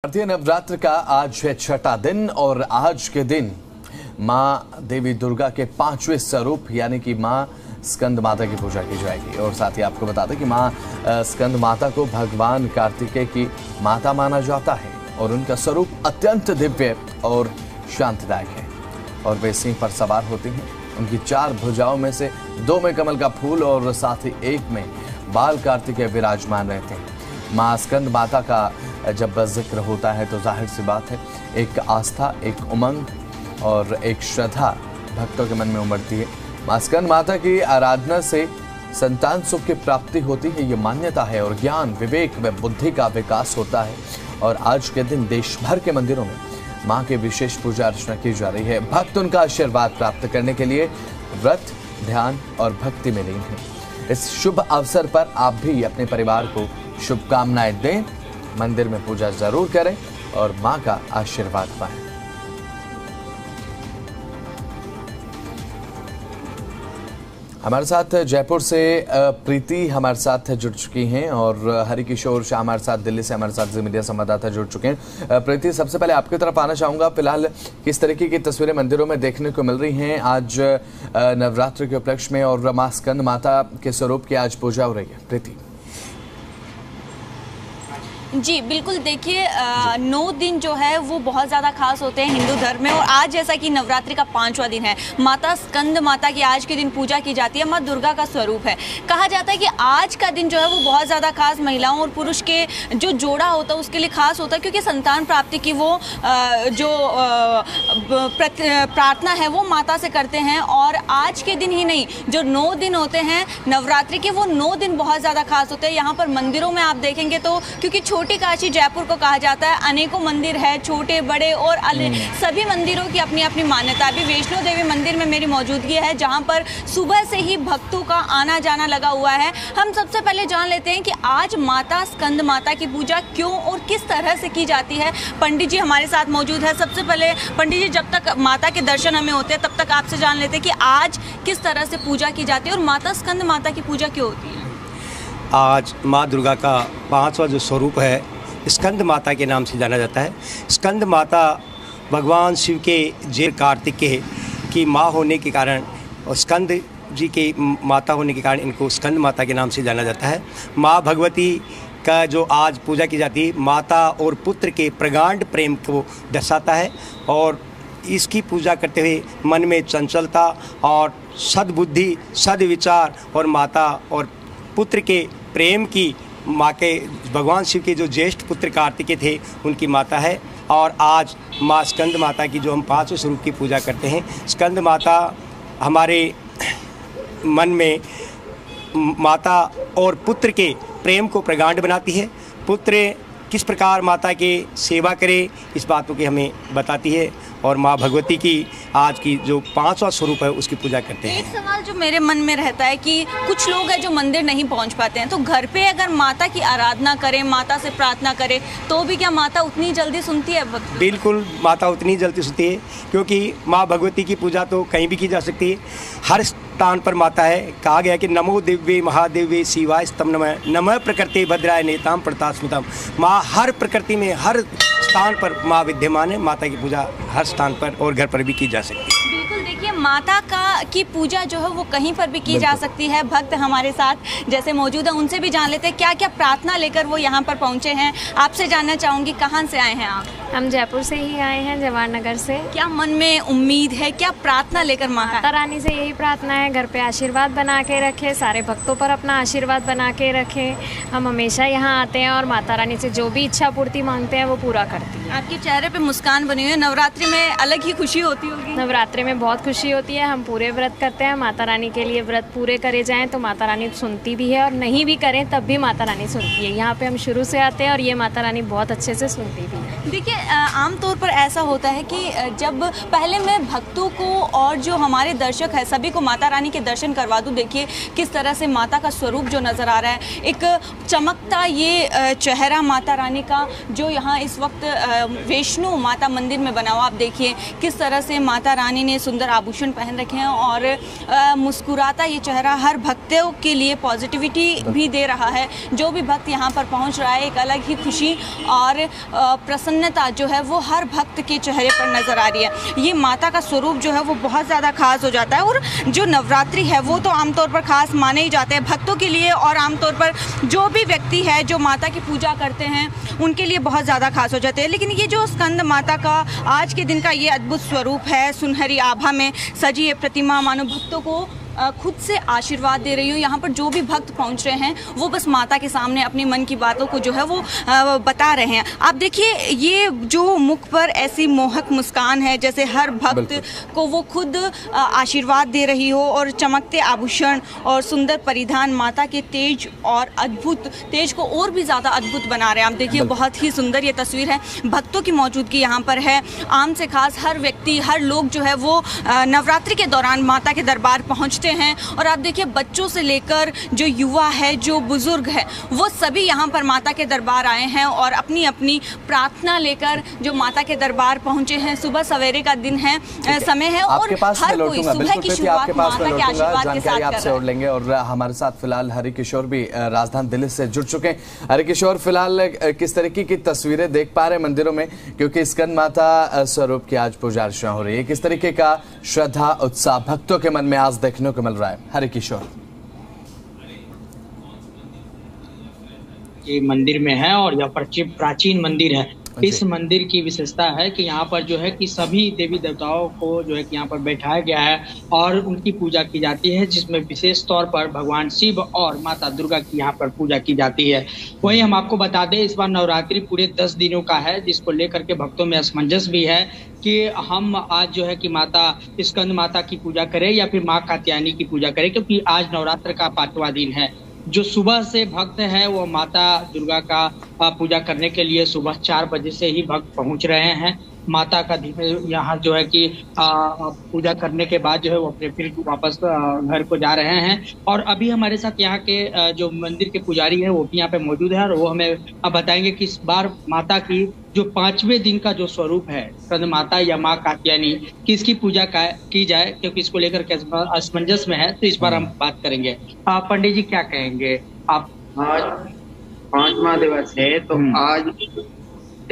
भारतीय नवरात्र का आज है छठा दिन और आज के दिन मां देवी दुर्गा के 5वें स्वरूप यानी कि मां स्कंद माता की पूजा की जाएगी। और साथ ही आपको बता दें कि मां स्कंद माता को भगवान कार्तिकेय की माता माना जाता है और उनका स्वरूप अत्यंत दिव्य और शांतिदायक है। और वे सिंह पर सवार होती हैं। उनकी 4 भुजाओं में से 2 में कमल का फूल और साथ ही 1 में बाल कार्तिकेय विराजमान रहते हैं। मां स्कंद माता का जब जिक्र होता है तो जाहिर सी बात है एक आस्था, एक उमंग और एक श्रद्धा भक्तों के मन में उमड़ती है। मां स्कंद माता की आराधना से संतान सुख की प्राप्ति होती है, ये मान्यता है। और ज्ञान, विवेक व बुद्धि का विकास होता है। और आज के दिन देश भर के मंदिरों में मां के विशेष पूजा अर्चना की जा रही है। भक्त उनका आशीर्वाद प्राप्त करने के लिए व्रत, ध्यान और भक्ति में लीन है। इस शुभ अवसर पर आप भी अपने परिवार को शुभकामनाएं दें, मंदिर में पूजा जरूर करें और मां का आशीर्वाद पाएं। हमारे साथ जयपुर से प्रीति हमारे साथ जुड़ चुकी हैं और हरिकिशोर शाह हमारे साथ दिल्ली से हमारे साथ मीडिया संवाददाता जुड़ चुके हैं। प्रीति, सबसे पहले आपकी तरफ आना चाहूंगा। फिलहाल किस तरीके की तस्वीरें मंदिरों में देखने को मिल रही हैं आज नवरात्र के उपलक्ष्य में और मां स्कंद माता के स्वरूप की आज पूजा हो रही है? प्रीति जी बिल्कुल, देखिए 9 दिन जो है वो बहुत ज़्यादा खास होते हैं हिंदू धर्म में। और आज जैसा कि नवरात्रि का 5वां दिन है, माता स्कंद माता की आज के दिन पूजा की जाती है। माँ दुर्गा का स्वरूप है। कहा जाता है कि आज का दिन जो है वो बहुत ज़्यादा खास महिलाओं और पुरुष के जो जोड़ा होता है उसके लिए खास होता है, क्योंकि संतान प्राप्ति की वो जो प्रार्थना है वो माता से करते हैं। और आज के दिन ही नहीं, जो 9 दिन होते हैं नवरात्रि के, वो 9 दिन बहुत ज़्यादा खास होते हैं। यहाँ पर मंदिरों में आप देखेंगे तो, क्योंकि छोटी काशी जयपुर को कहा जाता है, अनेकों मंदिर है, छोटे बड़े और सभी मंदिरों की अपनी अपनी मान्यता है। अभी वैष्णो देवी मंदिर में मेरी मौजूदगी है, जहां पर सुबह से ही भक्तों का आना जाना लगा हुआ है। हम सबसे पहले जान लेते हैं कि आज माता स्कंद माता की पूजा क्यों और किस तरह से की जाती है। पंडित जी हमारे साथ मौजूद है। सबसे पहले पंडित जी, जब तक माता के दर्शन हमें होते हैं तब तक आपसे जान लेते हैं कि आज किस तरह से पूजा की जाती है और माता स्कंद माता की पूजा क्यों होती है। आज माँ दुर्गा का 5वां जो स्वरूप है स्कंद माता के नाम से जाना जाता है। स्कंद माता भगवान शिव के जेठ कार्तिकेय की माँ होने के कारण और स्कंद जी के माता होने के कारण इनको स्कंद माता के नाम से जाना जाता है। माँ भगवती का जो आज पूजा की जाती है, माता और पुत्र के प्रगाढ़ प्रेम को दर्शाता है। और इसकी पूजा करते हुए मन में चंचलता और सद्बुद्धि, सद्विचार और माता और पुत्र के प्रेम की माँ के भगवान शिव के जो ज्येष्ठ पुत्र कार्तिकेय थे उनकी माता है। और आज माँ स्कंद माता की जो हम 5वें स्वरूप की पूजा करते हैं, स्कंद माता हमारे मन में माता और पुत्र के प्रेम को प्रगाढ़ बनाती है। पुत्र किस प्रकार माता की सेवा करे इस बातों की हमें बताती है। और माँ भगवती की आज की जो 5वां स्वरूप है उसकी पूजा करते हैं। एक सवाल जो मेरे मन में रहता है कि कुछ लोग हैं जो मंदिर नहीं पहुंच पाते हैं, तो घर पे अगर माता की आराधना करें, माता से प्रार्थना करें, तो भी क्या माता उतनी जल्दी सुनती है? बिल्कुल, माता उतनी जल्दी सुनती है, क्योंकि माँ भगवती की पूजा तो कहीं भी की जा सकती है। हर स्थान पर माता है। कहा गया कि नमो दिव्ये महादेव्ये शिवाय स्तम नमः, नमः प्रकृति भद्राय नेताम प्रतास्मितम। माँ हर प्रकृति में, हर स्थान पर माँ विद्यमान है। माता की पूजा हर स्थान पर और घर पर भी की जा सकती है। बिल्कुल, देखिए माता की पूजा जो है वो कहीं पर भी की जा सकती है। भक्त हमारे साथ जैसे मौजूद है, उनसे भी जान लेते हैं क्या क्या प्रार्थना लेकर वो यहाँ पर पहुँचे हैं। आपसे जानना चाहूँगी, कहाँ से आए हैं आप? हम जयपुर से ही आए हैं, जवाहर नगर से। क्या मन में उम्मीद है, क्या प्रार्थना लेकर माता रानी से यही प्रार्थना है, घर पे आशीर्वाद बना के रखे, सारे भक्तों पर अपना आशीर्वाद बना के रखे। हम हमेशा यहाँ आते हैं और माता रानी से जो भी इच्छा पूर्ति मांगते हैं वो पूरा करती है। आपके चेहरे पे मुस्कान बनी हुई है। नवरात्रि में अलग ही खुशी होती होगी। नवरात्रि में बहुत खुशी होती है। हम पूरे व्रत करते हैं, माता रानी के लिए व्रत पूरे करे जाएँ तो माता रानी सुनती भी है, और नहीं भी करें तब भी माता रानी सुनती है। यहाँ पे हम शुरू से आते हैं और ये माता रानी बहुत अच्छे से सुनती भी है। देखिए आमतौर पर ऐसा होता है कि जब पहले मैं भक्तों को और जो हमारे दर्शक है सभी को माता रानी के दर्शन करवा दूं। देखिए किस तरह से माता का स्वरूप जो नज़र आ रहा है, एक चमकता ये चेहरा माता रानी का जो यहाँ इस वक्त वैष्णो माता मंदिर में बना हुआ। आप देखिए किस तरह से माता रानी ने सुंदर आभूषण आभूषण पहन रखे हैं और मुस्कुराता ये चेहरा हर भक्तों के लिए पॉजिटिविटी भी दे रहा है। जो भी भक्त यहाँ पर पहुँच रहा है, एक अलग ही खुशी और प्रसन्नता जो है वो हर भक्त के चेहरे पर नज़र आ रही है। ये माता का स्वरूप जो है वो बहुत ज़्यादा खास हो जाता है और जो नवरात्रि है वो तो आमतौर पर खास माने ही जाते हैं भक्तों के लिए, और आमतौर पर जो भी व्यक्ति है जो माता की पूजा करते हैं उनके लिए बहुत ज़्यादा खास हो जाते हैं। लेकिन ये जो स्कंद माता का आज के दिन का ये अद्भुत स्वरूप है, सुनहरी आभा में सजी ये प्रतिमा मानो भक्तों को खुद से आशीर्वाद दे रही हूँ। यहाँ पर जो भी भक्त पहुँच रहे हैं वो बस माता के सामने अपनी मन की बातों को जो है वो बता रहे हैं। आप देखिए ये जो मुख पर ऐसी मोहक मुस्कान है जैसे हर भक्त को वो खुद आशीर्वाद दे रही हो, और चमकते आभूषण और सुंदर परिधान माता के तेज और अद्भुत तेज को और भी ज़्यादा अद्भुत बना रहे हैं। आप देखिए बहुत ही सुंदर ये तस्वीर है। भक्तों की मौजूदगी यहाँ पर है। आम से खास हर व्यक्ति, हर लोग जो है वो नवरात्रि के दौरान माता के दरबार पहुँचते हैं। और आप देखिए बच्चों से लेकर जो युवा है, जो बुजुर्ग है, वो सभी यहाँ पर माता के दरबार आए हैं और अपनी अपनी प्रार्थना लेकर जो माता के दरबार पहुंचे हैं। सुबह सवेरे का दिन है, समय है और हर कोई सुबह की शुरुआत माता के आशीर्वाद के साथ आपसे ओढ़ लेंगे। और हमारे साथ फिलहाल हरि किशोर भी राजधानी दिल्ली से जुड़ चुके हैं। हरि किशोर, फिलहाल किस तरीके की तस्वीरें देख पा रहे हैं मंदिरों में, क्योंकि स्कंद माता स्वरूप की आज पूजा अर्चना हो रही है, किस तरीके का श्रद्धा उत्साह भक्तों के मन में आज देखने को मिल रहा है? हरि किशोर ये मंदिर में है और यह प्राचीन मंदिर है। इस मंदिर की विशेषता है कि यहाँ पर जो है कि सभी देवी देवताओं को जो है कि यहाँ पर बैठाया गया है और उनकी पूजा की जाती है, जिसमें विशेष तौर पर भगवान शिव और माता दुर्गा की यहाँ पर पूजा की जाती है। वहीं हम आपको बता दें इस बार नवरात्रि पूरे 10 दिनों का है, जिसको लेकर के भक्तों में असमंजस भी है कि हम आज जो है कि माता स्कंद माता की पूजा करें या फिर माँ कात्यायनी की पूजा करें, क्योंकि आज नवरात्र का 5वां दिन है। जो सुबह से भक्त है वो माता दुर्गा का पूजा करने के लिए सुबह 4 बजे से ही भक्त पहुंच रहे हैं। माता का यहाँ जो है कि पूजा करने के बाद जो है वो अपने फिर वापस घर को जा रहे हैं। और अभी हमारे साथ यहाँ के जो मंदिर के पुजारी है वो भी यहाँ पे मौजूद है और वो हमें अब बताएंगे कि इस बार माता की जो 5वें दिन का जो स्वरूप है स्कंद माता या माँ कात्यायनी, किसकी पूजा की जाए, क्योंकि इसको लेकर के असमंजस में है, तो इस बार हम बात करेंगे। पंडित जी क्या कहेंगे आप? आज 5वां दिवस है तो आज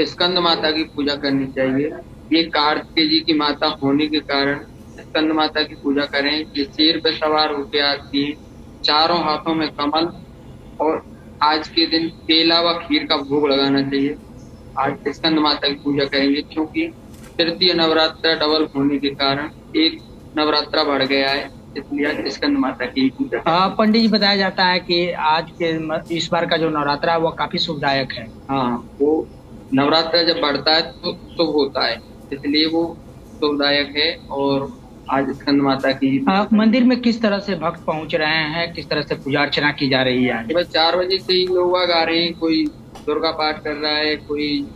स्कंद माता की पूजा करनी चाहिए। ये कार्तिकेय जी की माता होने के कारण स्कंद माता की पूजा करें। ये शेर पे सवार होके आती है, चारों हाथों में कमल, और आज के दिन केला व खीर का भोग लगाना चाहिए। आज स्कंद माता की पूजा करेंगे, क्योंकि तृतीय नवरात्र डबल होने के कारण एक नवरात्रा बढ़ गया है, इसलिए आज स्कंद माता की पूजा। पंडित जी बताया जाता है कि आज के इस बार का जो नवरात्रा है वो काफी शुभदायक है। हाँ, वो नवरात्र जब बढ़ता है तो शुभ होता है, इसलिए वो शुभदायक है। और आज स्कंद माता की मंदिर में किस तरह से भक्त पहुंच रहे हैं, किस तरह से पूजा अर्चना की जा रही है? बस 4 बजे से ही लोग आ रहे हैं। कोई दुर्गा पाठ कर रहा है, कोई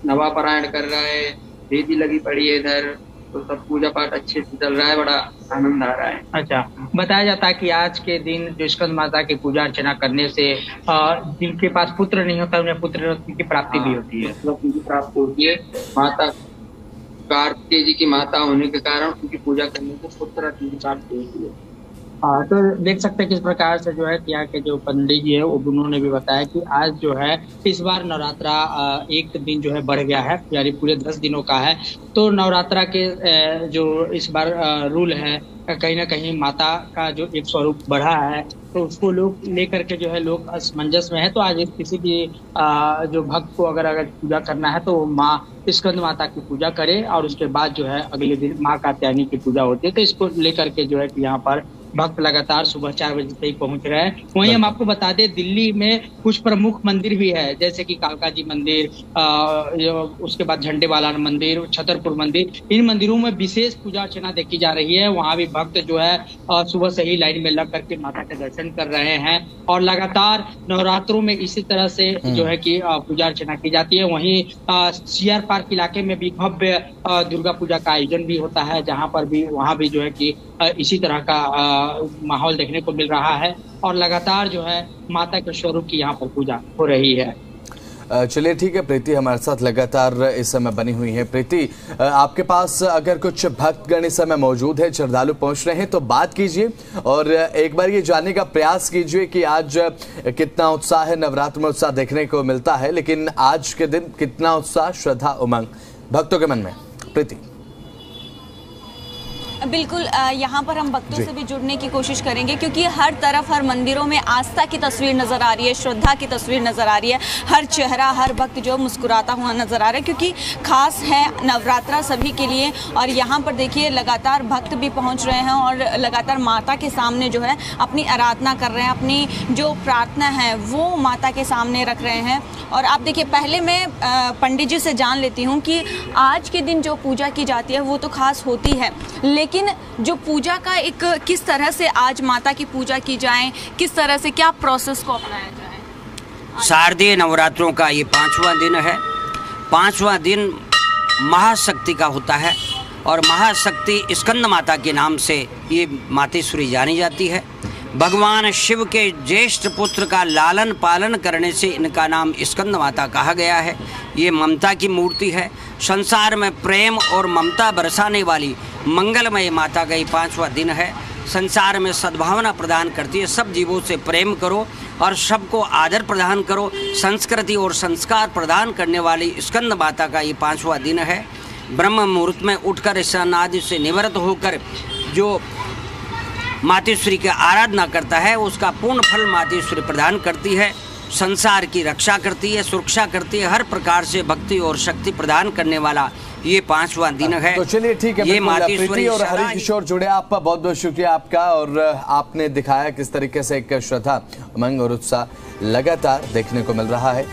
नवा पारायण कर रहा है, वेदी लगी पड़ी है इधर, तो सब पूजा पाठ अच्छे से चल रहा है, बड़ा आनंद आ रहा है। अच्छा, बताया जाता है कि आज के दिन जो स्कंद माता की पूजा अर्चना करने से जिनके पास पुत्र नहीं होता उन्हें पुत्र रत्न की प्राप्ति भी होती है। रत्न की प्राप्ति होती है। माता कार्तिकेय जी की माता होने के कारण उनकी पूजा करने से पुत्र रत्न की प्राप्ति होती है। तो देख सकते हैं किस प्रकार से जो है कि यहाँ के जो पंडित जी है वो उन्होंने भी बताया कि आज जो है इस बार नवरात्रा एक दिन जो है बढ़ गया है, यानी पूरे 10 दिनों का है। तो नवरात्रा के जो इस बार रूल है, कहीं ना कहीं माता का जो एक स्वरूप बढ़ा है, तो उसको लोग लेकर के जो है लोग असमंजस में है। तो आज किसी भी जो भक्त को अगर पूजा करना है तो माँ स्कंद माता की पूजा करे और उसके बाद जो है अगले दिन माँ कात्यायनी की पूजा होती है। तो इसको लेकर के जो है कि यहाँ पर भक्त लगातार सुबह 4 बजे से ही पहुंच रहे हैं। वहीं हम आपको बता दें दिल्ली में कुछ प्रमुख मंदिर भी है, जैसे कि कालका जी मंदिर, उसके बाद झंडे वाला मंदिर, छतरपुर मंदिर। इन मंदिरों में विशेष पूजा अर्चना देखी जा रही है। वहां भी भक्त जो है सुबह से ही लाइन में लग करके माता के दर्शन कर रहे हैं और लगातार नवरात्रों में इसी तरह से जो है कि पूजा अर्चना की जाती है। वहीं CR पार्क इलाके में भी भव्य दुर्गा पूजा का आयोजन भी होता है, जहाँ पर भी वहाँ भी जो है कि इसी तरह का माहौल देखने को मिल रहा है और लगातार जो है माता के स्वरूप की यहाँ पर पूजा हो रही है। चलिए ठीक है, प्रीति हमारे साथ लगातार इस समय बनी हुई है। प्रीति, आपके पास अगर कुछ भक्तगण इस समय मौजूद है, श्रद्धालु पहुंच रहे हैं तो बात कीजिए और एक बार ये जानने का प्रयास कीजिए कि आज कितना उत्साह है। नवरात्र में उत्साह देखने को मिलता है, लेकिन आज के दिन कितना उत्साह, श्रद्धा, उमंग भक्तों के मन में? प्रीति। बिल्कुल, यहाँ पर हम भक्तों से भी जुड़ने की कोशिश करेंगे, क्योंकि हर तरफ, हर मंदिरों में आस्था की तस्वीर नज़र आ रही है, श्रद्धा की तस्वीर नज़र आ रही है। हर चेहरा, हर भक्त जो मुस्कुराता हुआ नज़र आ रहा है, क्योंकि खास है नवरात्रा सभी के लिए। और यहाँ पर देखिए लगातार भक्त भी पहुँच रहे हैं और लगातार माता के सामने जो है अपनी आराधना कर रहे हैं, अपनी जो प्रार्थना है वो माता के सामने रख रहे हैं। और आप देखिए, पहले मैं पंडित जी से जान लेती हूँ कि आज के दिन जो पूजा की जाती है वो तो खास होती है, लेकिन जो पूजा का एक किस तरह से आज माता की पूजा की जाए, किस तरह से क्या प्रोसेस को अपनाया जाए? शारदीय नवरात्रों का ये 5वां दिन है। 5वां दिन महाशक्ति का होता है और महाशक्ति स्कंद माता के नाम से ये मातेश्वरी जानी जाती है। भगवान शिव के ज्येष्ठ पुत्र का लालन पालन करने से इनका नाम स्कंद माता कहा गया है। ये ममता की मूर्ति है। संसार में प्रेम और ममता बरसाने वाली मंगलमय माता का ये 5वां दिन है। संसार में सद्भावना प्रदान करती है। सब जीवों से प्रेम करो और सबको आदर प्रदान करो। संस्कृति और संस्कार प्रदान करने वाली स्कंद माता का ये 5वां दिन है। ब्रह्म मुहूर्त में उठकर स्नानादि से निवृत्त होकर जो मातेश्वरी की आराधना करता है उसका पूर्ण फल मातेश्वरी प्रदान करती है। संसार की रक्षा करती है, सुरक्षा करती है। हर प्रकार से भक्ति और शक्ति प्रदान करने वाला ये 5वां दिन है। तो चलिए ठीक है, ये मातेश्वरी और हरि किशोर जुड़े, आपका बहुत बहुत शुक्रिया आपका। और आपने दिखाया किस तरीके से एक श्रद्धा, उमंग और उत्साह लगातार देखने को मिल रहा है।